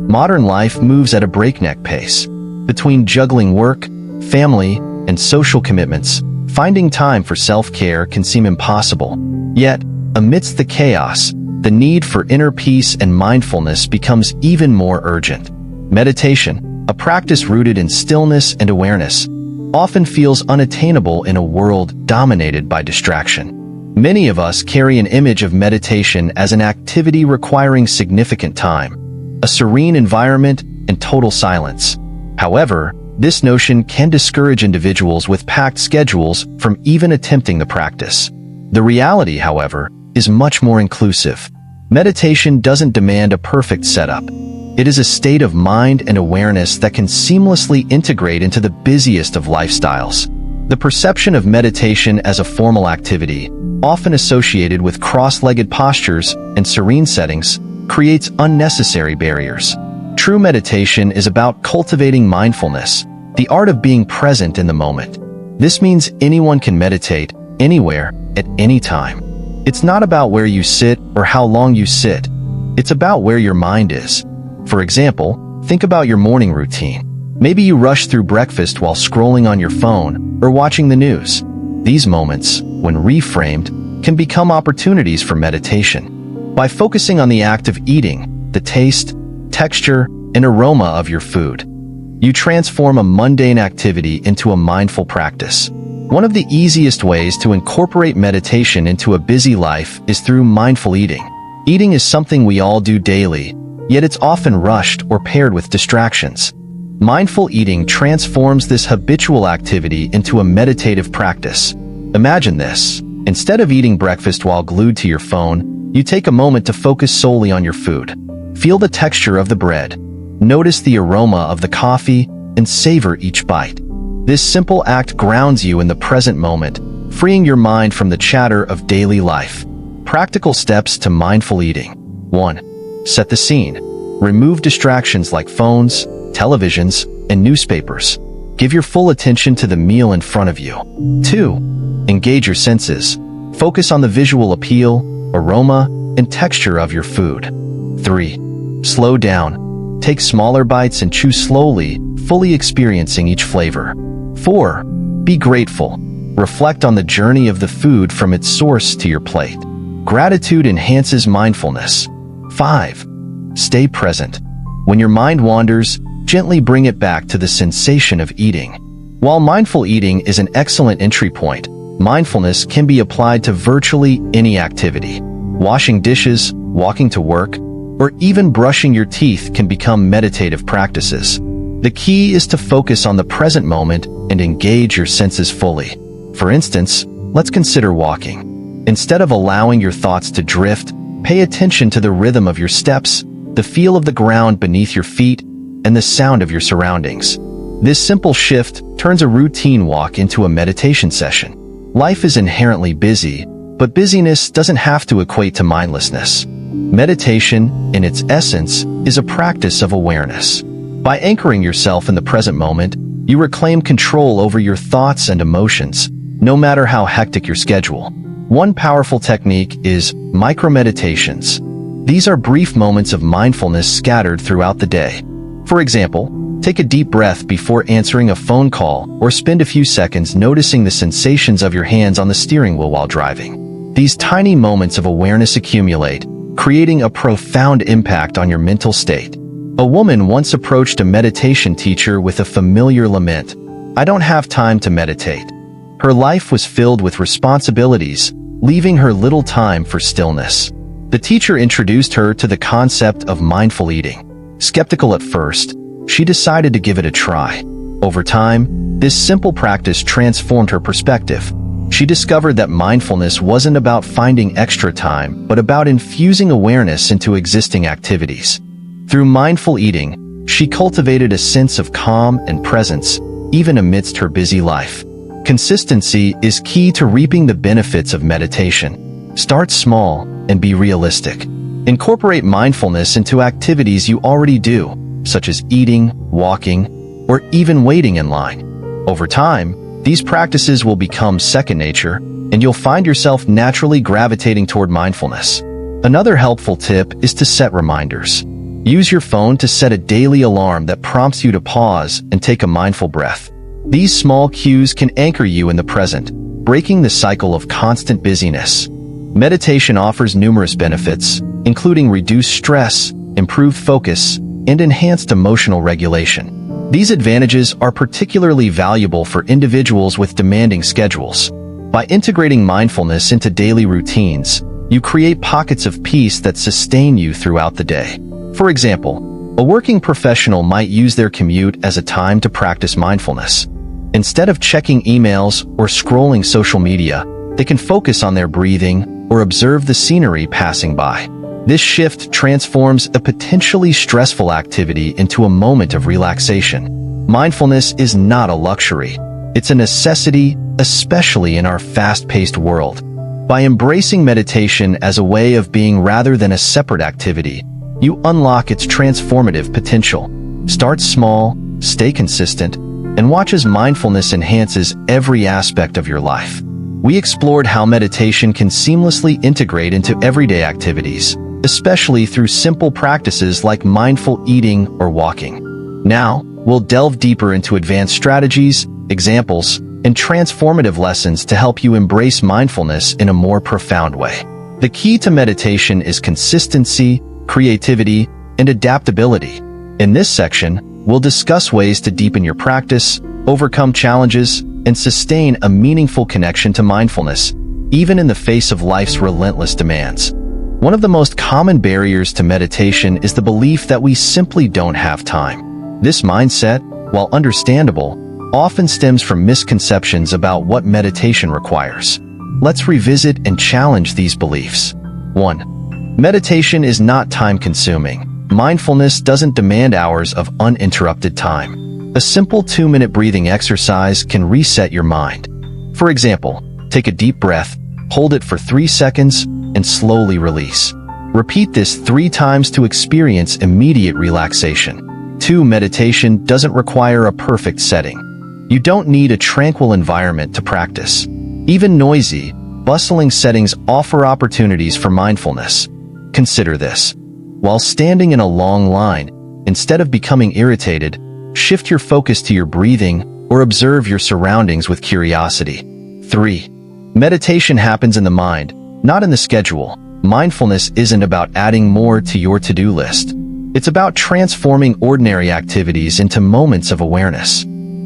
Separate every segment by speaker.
Speaker 1: Modern life moves at a breakneck pace. Between juggling work, family, and social commitments, finding time for self-care can seem impossible. Yet, amidst the chaos, the need for inner peace and mindfulness becomes even more urgent. Meditation, a practice rooted in stillness and awareness, often feels unattainable in a world dominated by distraction. Many of us carry an image of meditation as an activity requiring significant time, a serene environment, and total silence. However, this notion can discourage individuals with packed schedules from even attempting the practice. The reality, however, is much more inclusive. Meditation doesn't demand a perfect setup. It is a state of mind and awareness that can seamlessly integrate into the busiest of lifestyles. The perception of meditation as a formal activity, often associated with cross-legged postures and serene settings, creates unnecessary barriers. True meditation is about cultivating mindfulness, the art of being present in the moment. This means anyone can meditate, anywhere, at any time. It's not about where you sit or how long you sit. It's about where your mind is. For example, think about your morning routine. Maybe you rush through breakfast while scrolling on your phone or watching the news. These moments, when reframed, can become opportunities for meditation. By focusing on the act of eating, the taste, texture, and aroma of your food, you transform a mundane activity into a mindful practice. One of the easiest ways to incorporate meditation into a busy life is through mindful eating. Eating is something we all do daily, yet it's often rushed or paired with distractions. Mindful eating transforms this habitual activity into a meditative practice. Imagine this. Instead of eating breakfast while glued to your phone, you take a moment to focus solely on your food. Feel the texture of the bread. Notice the aroma of the coffee and savor each bite. This simple act grounds you in the present moment, freeing your mind from the chatter of daily life. Practical steps to mindful eating. 1. Set the scene. Remove distractions like phones, televisions, and newspapers. Give your full attention to the meal in front of you. 2. Engage your senses. Focus on the visual appeal, aroma, and texture of your food. 3. Slow down. Take smaller bites and chew slowly, fully experiencing each flavor. 4. Be grateful. Reflect on the journey of the food from its source to your plate. Gratitude enhances mindfulness. 5. Stay present. When your mind wanders, gently bring it back to the sensation of eating. While mindful eating is an excellent entry point, mindfulness can be applied to virtually any activity. Washing dishes, walking to work, or even brushing your teeth can become meditative practices. The key is to focus on the present moment and engage your senses fully. For instance, let's consider walking. Instead of allowing your thoughts to drift, pay attention to the rhythm of your steps, the feel of the ground beneath your feet, and the sound of your surroundings. This simple shift turns a routine walk into a meditation session. Life is inherently busy, but busyness doesn't have to equate to mindlessness. Meditation, in its essence, is a practice of awareness. By anchoring yourself in the present moment, you reclaim control over your thoughts and emotions, no matter how hectic your schedule. One powerful technique is micro-meditations. These are brief moments of mindfulness scattered throughout the day. For example, take a deep breath before answering a phone call or spend a few seconds noticing the sensations of your hands on the steering wheel while driving. These tiny moments of awareness accumulate, creating a profound impact on your mental state. A woman once approached a meditation teacher with a familiar lament. "I don't have time to meditate." Her life was filled with responsibilities, leaving her little time for stillness. The teacher introduced her to the concept of mindful eating. Skeptical at first, she decided to give it a try. Over time, this simple practice transformed her perspective. She discovered that mindfulness wasn't about finding extra time, but about infusing awareness into existing activities. Through mindful eating, she cultivated a sense of calm and presence, even amidst her busy life. Consistency is key to reaping the benefits of meditation. Start small and be realistic. Incorporate mindfulness into activities you already do, such as eating, walking, or even waiting in line. Over time, these practices will become second nature, and you'll find yourself naturally gravitating toward mindfulness. Another helpful tip is to set reminders. Use your phone to set a daily alarm that prompts you to pause and take a mindful breath. These small cues can anchor you in the present, breaking the cycle of constant busyness. Meditation offers numerous benefits, including reduced stress, improved focus, and enhanced emotional regulation. These advantages are particularly valuable for individuals with demanding schedules. By integrating mindfulness into daily routines, you create pockets of peace that sustain you throughout the day. For example, a working professional might use their commute as a time to practice mindfulness. Instead of checking emails or scrolling social media, they can focus on their breathing or observe the scenery passing by. This shift transforms a potentially stressful activity into a moment of relaxation. Mindfulness is not a luxury. It's a necessity, especially in our fast-paced world. By embracing meditation as a way of being rather than a separate activity, you unlock its transformative potential. Start small, stay consistent, and watch as mindfulness enhances every aspect of your life. We explored how meditation can seamlessly integrate into everyday activities, especially through simple practices like mindful eating or walking. Now, we'll delve deeper into advanced strategies, examples, and transformative lessons to help you embrace mindfulness in a more profound way. The key to meditation is consistency, creativity, and adaptability. In this section, we'll discuss ways to deepen your practice, overcome challenges, and sustain a meaningful connection to mindfulness, even in the face of life's relentless demands. One of the most common barriers to meditation is the belief that we simply don't have time. This mindset, while understandable, often stems from misconceptions about what meditation requires. Let's revisit and challenge these beliefs. 1. Meditation is not time-consuming. Mindfulness doesn't demand hours of uninterrupted time. A simple 2-minute breathing exercise can reset your mind. For example, take a deep breath, hold it for 3 seconds, and slowly release. Repeat this 3 times to experience immediate relaxation. 2. Meditation doesn't require a perfect setting. You don't need a tranquil environment to practice. Even noisy, bustling settings offer opportunities for mindfulness. Consider this. While standing in a long line, instead of becoming irritated, shift your focus to your breathing or observe your surroundings with curiosity. 3. Meditation happens in the mind, not in the schedule. Mindfulness isn't about adding more to your to-do list. It's about transforming ordinary activities into moments of awareness.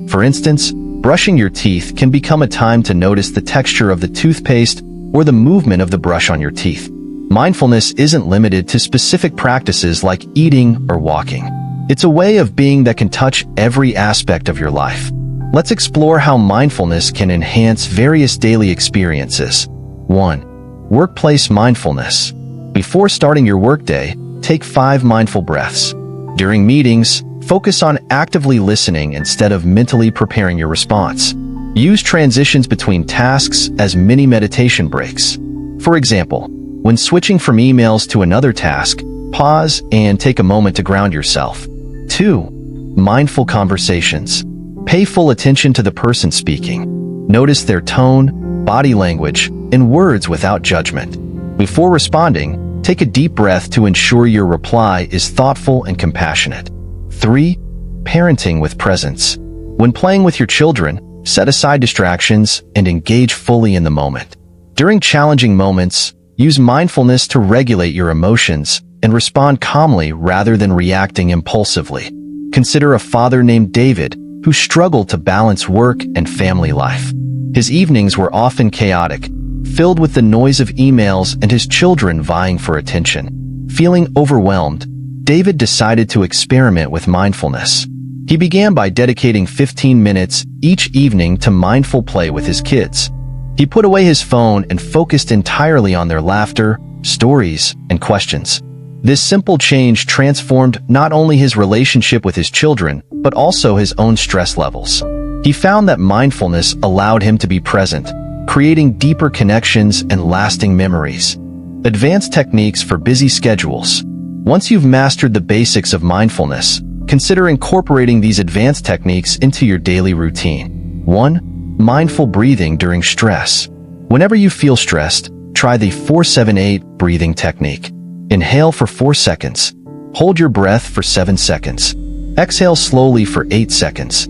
Speaker 1: For instance, brushing your teeth can become a time to notice the texture of the toothpaste or the movement of the brush on your teeth. Mindfulness isn't limited to specific practices like eating or walking. It's a way of being that can touch every aspect of your life. Let's explore how mindfulness can enhance various daily experiences. 1. Workplace mindfulness. Before starting your workday, take 5 mindful breaths. During meetings, focus on actively listening instead of mentally preparing your response. Use transitions between tasks as mini meditation breaks. For example, when switching from emails to another task, pause and take a moment to ground yourself. 2. Mindful conversations. Pay full attention to the person speaking. Notice their tone, body language, and words without judgment. Before responding, take a deep breath to ensure your reply is thoughtful and compassionate. 3. Parenting with presence. When playing with your children, set aside distractions and engage fully in the moment. During challenging moments, use mindfulness to regulate your emotions and respond calmly rather than reacting impulsively. Consider a father named David who struggled to balance work and family life. His evenings were often chaotic, filled with the noise of emails and his children vying for attention. Feeling overwhelmed, David decided to experiment with mindfulness. He began by dedicating 15 minutes each evening to mindful play with his kids. He put away his phone and focused entirely on their laughter, stories, and questions. This simple change transformed not only his relationship with his children, but also his own stress levels. He found that mindfulness allowed him to be present, creating deeper connections and lasting memories. Advanced techniques for busy schedules. Once you've mastered the basics of mindfulness, consider incorporating these advanced techniques into your daily routine. 1. Mindful breathing during stress. Whenever you feel stressed, try the 4-7-8 breathing technique. Inhale for 4 seconds. Hold your breath for 7 seconds. Exhale slowly for 8 seconds.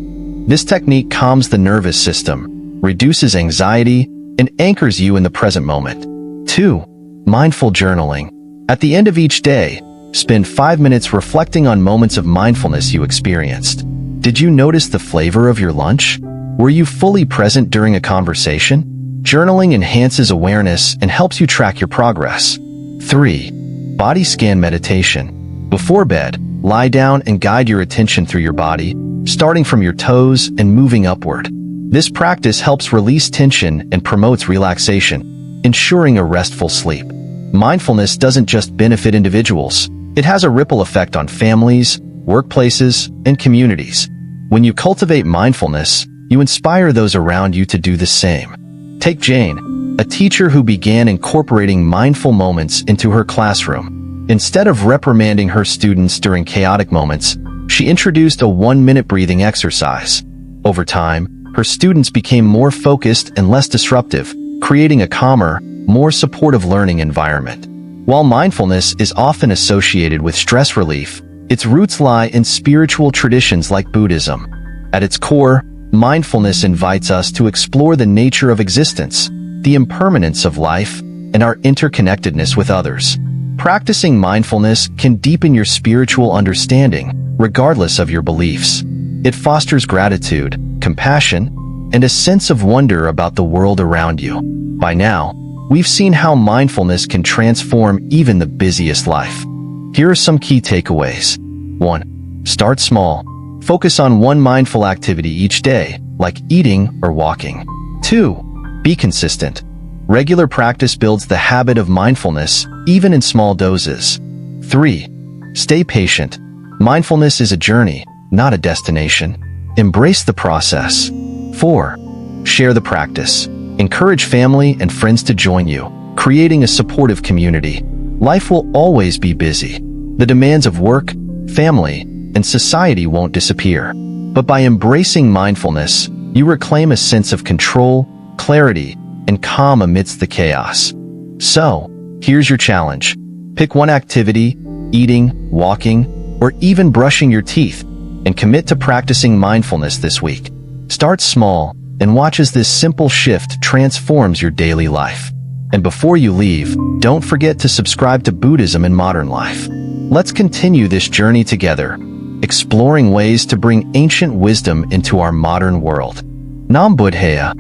Speaker 1: This technique calms the nervous system, reduces anxiety, and anchors you in the present moment. 2. Mindful journaling. At the end of each day, spend 5 minutes reflecting on moments of mindfulness you experienced. Did you notice the flavor of your lunch? Were you fully present during a conversation? Journaling enhances awareness and helps you track your progress. 3. Body scan meditation. Before bed, lie down and guide your attention through your body, starting from your toes and moving upward. This practice helps release tension and promotes relaxation, ensuring a restful sleep. Mindfulness doesn't just benefit individuals. It has a ripple effect on families, workplaces, and communities. When you cultivate mindfulness, you inspire those around you to do the same. Take Jane, a teacher who began incorporating mindful moments into her classroom. Instead of reprimanding her students during chaotic moments, she introduced a 1-minute breathing exercise. Over time, her students became more focused and less disruptive, creating a calmer, more supportive learning environment. While mindfulness is often associated with stress relief, its roots lie in spiritual traditions like Buddhism. At its core, mindfulness invites us to explore the nature of existence, the impermanence of life, and our interconnectedness with others. Practicing mindfulness can deepen your spiritual understanding, regardless of your beliefs. It fosters gratitude, compassion, and a sense of wonder about the world around you. By now, we've seen how mindfulness can transform even the busiest life. Here are some key takeaways. 1. Start small. Focus on one mindful activity each day, like eating or walking. 2. Be consistent. Regular practice builds the habit of mindfulness, even in small doses. 3. Stay patient. Mindfulness is a journey, not a destination. Embrace the process. 4. Share the practice. Encourage family and friends to join you, creating a supportive community. Life will always be busy. The demands of work, family, and society won't disappear. But by embracing mindfulness, you reclaim a sense of control, clarity, and calm amidst the chaos. So, here's your challenge. Pick one activity, eating, walking, or even brushing your teeth, and commit to practicing mindfulness this week. Start small and watch as this simple shift transforms your daily life. And before you leave, don't forget to subscribe to Buddhism in Modern Life. Let's continue this journey together, exploring ways to bring ancient wisdom into our modern world. Nam Buddhaya.